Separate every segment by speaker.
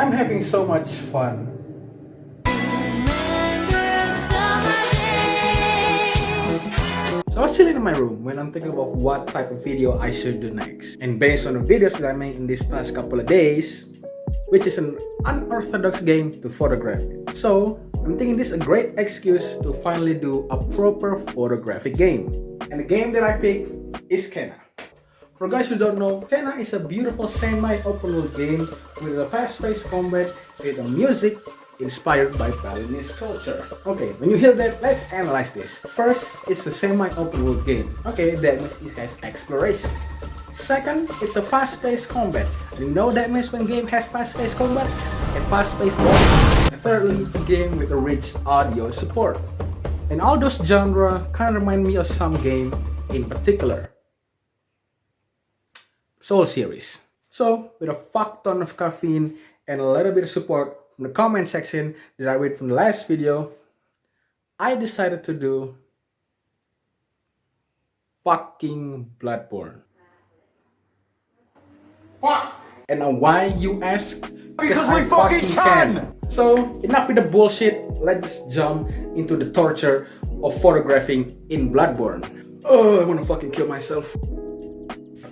Speaker 1: I'm having so much fun. So I was chilling in my room when I'm thinking about what type of video I should do next. And based on the videos that I made in these past couple of days, which is an unorthodox game to photograph it. So I'm thinking this is a great excuse to finally do a proper photographic game. And the game that I picked is Kena. For guys who don't know, Kena is a beautiful semi-open world game with a fast-paced combat with a music inspired by Balinese culture. Okay, when you hear that, let's analyze this. First, it's a semi-open world game. Okay, that means it has exploration. Second, it's a fast-paced combat. You know that means when game has fast-paced combat and fast-paced bosses. And thirdly, a game with a rich audio support. And all those genre kind of remind me of some game in particular. Soul series. So, with a fuck ton of caffeine and a little bit of support from the comment section that I read from the last video, I decided to do fucking Bloodborne. Fuck! And now why you ask?
Speaker 2: Because we fucking can!
Speaker 1: So, enough with the bullshit, let's jump into the torture of photographing in Bloodborne. Oh, I wanna fucking kill myself.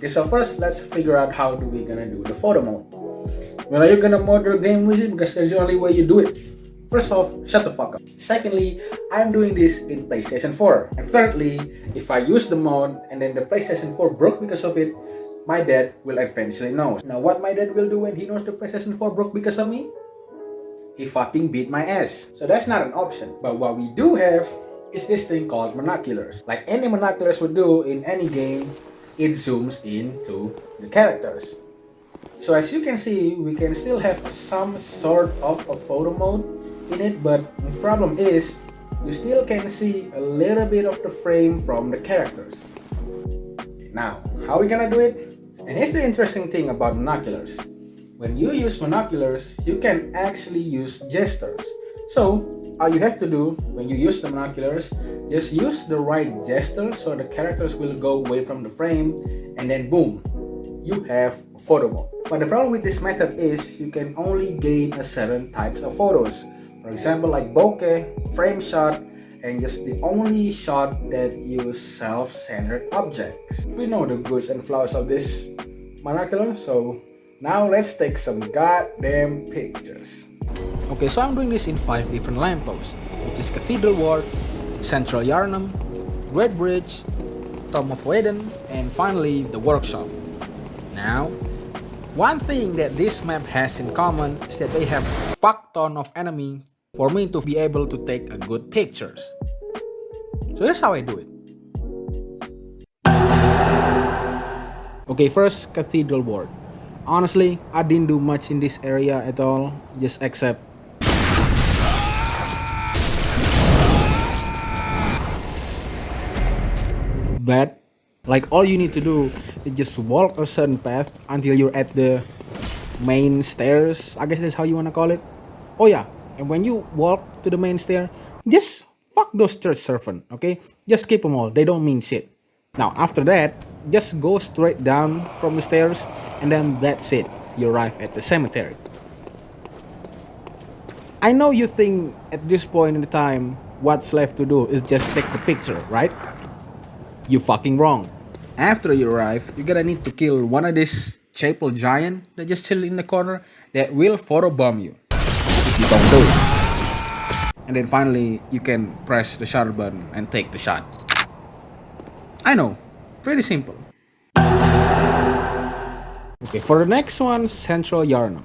Speaker 1: Okay, so first, let's figure out how do we gonna do the photo mode. When are you gonna mod your game with it? Because that's the only way you do it. First off, shut the fuck up. Secondly, I'm doing this in PlayStation 4. And thirdly, if I use the mod and then the PlayStation 4 broke because of it, my dad will eventually know. Now what my dad will do when he knows the PlayStation 4 broke because of me? He fucking beat my ass. So that's not an option. But what we do have is this thing called monoculars. Like any monoculars would do in any game, it zooms into the characters. So as you can see, we can still have some sort of a photo mode in it, but the problem is you still can see a little bit of the frame from the characters. Now, how are we gonna do it? And here's the interesting thing about monoculars. When you use monoculars, you can actually use gestures. So, all you have to do when you use the monoculars, just use the right gesture so the characters will go away from the frame, and then boom, you have photo mode. But the problem with this method is you can only gain a certain types of photos. For example, like bokeh, frame shot, and just the only shot that use self-centered objects. We know the goods and flaws of this monocular, so now let's take some goddamn pictures. Okay, so I'm doing this in 5 different lampposts, which is Cathedral Ward, Central Yarnum, Red Bridge, Tomb of Weden, and finally the workshop. Now, one thing that this map has in common is that they have fuck ton of enemy for me to be able to take a good pictures. So here's how I do it. Okay, first Cathedral Ward. Honestly, I didn't do much in this area at all, just except that. Like all you need to do is just walk a certain path until you're at the main stairs. I guess that's how you wanna call it. Oh yeah, and when you walk to the main stair, just fuck those church servants, okay? Just keep them all, they don't mean shit. Now after that, just go straight down from the stairs and then that's it. You arrive at the cemetery. I know you think at this point in the time, what's left to do is just take the picture, right? You fucking wrong. After you arrive, you're gonna need to kill one of these chapel giant that just chill in the corner that will photobomb you if you don't do it. And then finally, you can press the shutter button and take the shot. I know, pretty simple. Okay, for the next one, Central Yarnum.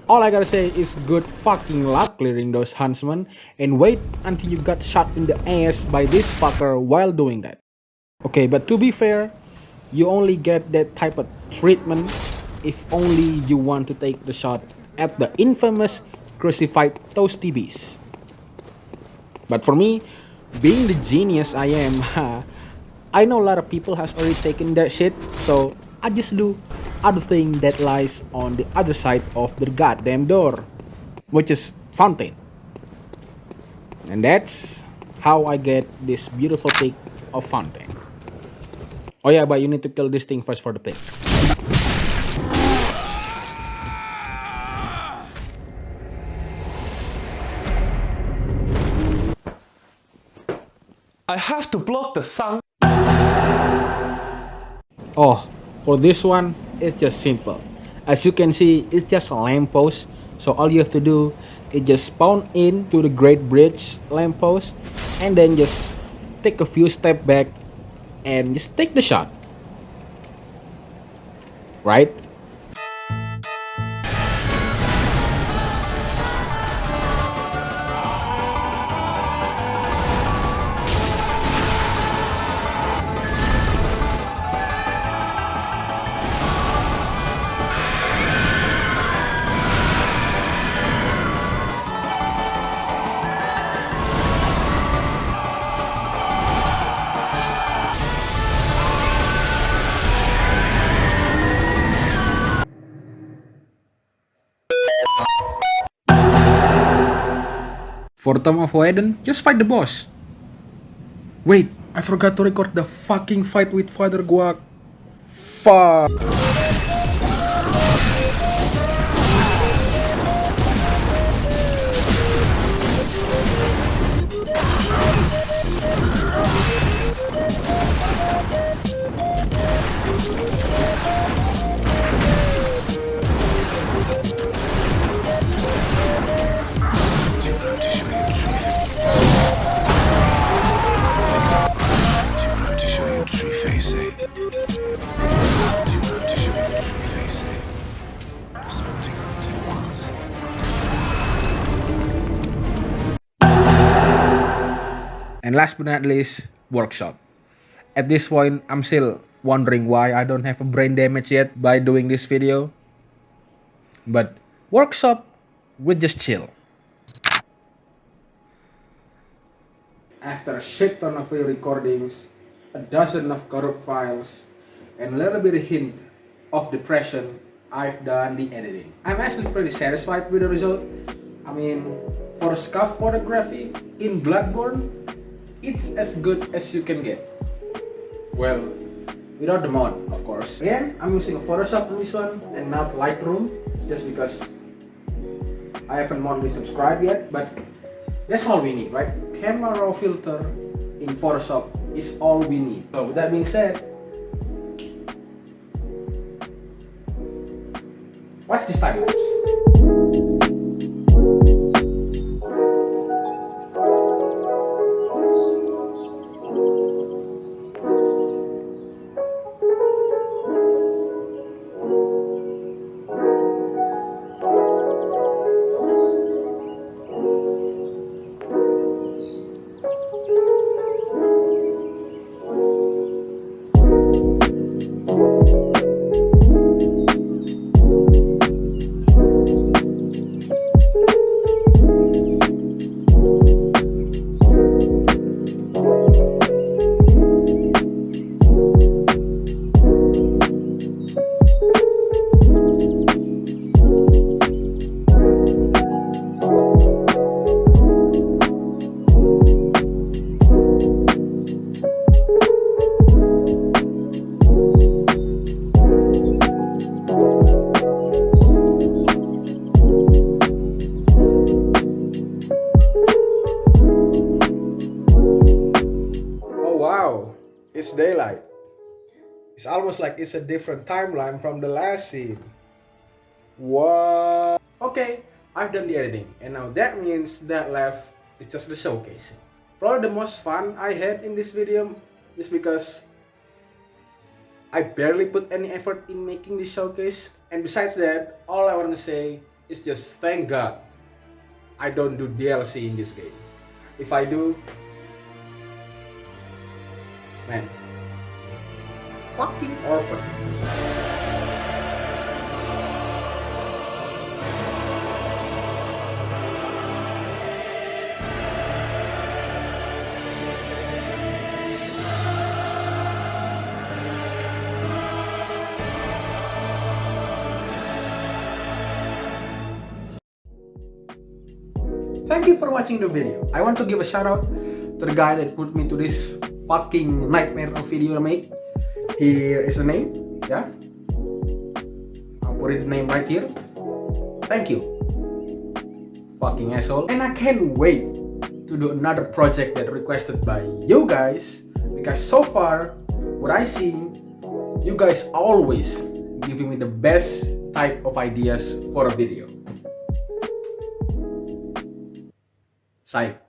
Speaker 1: All I gotta say is good fucking luck clearing those huntsmen and wait until you got shot in the ass by this fucker while doing that. Okay, but to be fair, you only get that type of treatment if only you want to take the shot at the infamous crucified toasty beast. But for me, being the genius I am, I know a lot of people has already taken that shit, so I just do other thing that lies on the other side of the goddamn door, which is fountain. And that's how I get this beautiful pic of fountain. Oh yeah, but you need to kill this thing first for the pic.
Speaker 3: I have to block the sun.
Speaker 1: Oh, for this one, it's just simple. As you can see, it's just a lamppost. So all you have to do is just spawn in to the Great Bridge lamppost and then just take a few steps back and just take the shot. Right? For Tom of Whedon, just fight the boss. Wait, I forgot to record the fucking fight with Father Guak. Fuck. And last but not least, workshop. At this point, I'm still wondering why I don't have a brain damage yet by doing this video. But workshop, we just chill. After a shit ton of re-recordings, a dozen of corrupt files, and a little bit of hint of depression, I've done the editing. I'm actually pretty satisfied with the result. I mean, for scuff photography in Bloodborne, it's as good as you can get. Well, without the mod, of course. Again, I'm using a Photoshop on this one and not Lightroom. It's just because I haven't monthly subscribed yet, but that's all we need, right? Camera raw filter in Photoshop is all we need. So with that being said, watch this time lapse. It's daylight. It's almost like it's a different timeline from the last scene. What? Okay, I've done the editing, and now that means that left is just the showcasing. Probably the most fun I had in this video is because I barely put any effort in making this showcase. And besides that, all I want to say is just thank God I don't do DLC in this game. If I do, man, fucking orphan. Thank you for watching the video. I want to give a shout out to the guy that put me to this fucking nightmare of video to make. Here is the name, yeah? I'll put the name right here. Thank you, fucking asshole. And I can't wait to do another project that requested by you guys, because so far what I see, you guys always giving me the best type of ideas for a video. Psych.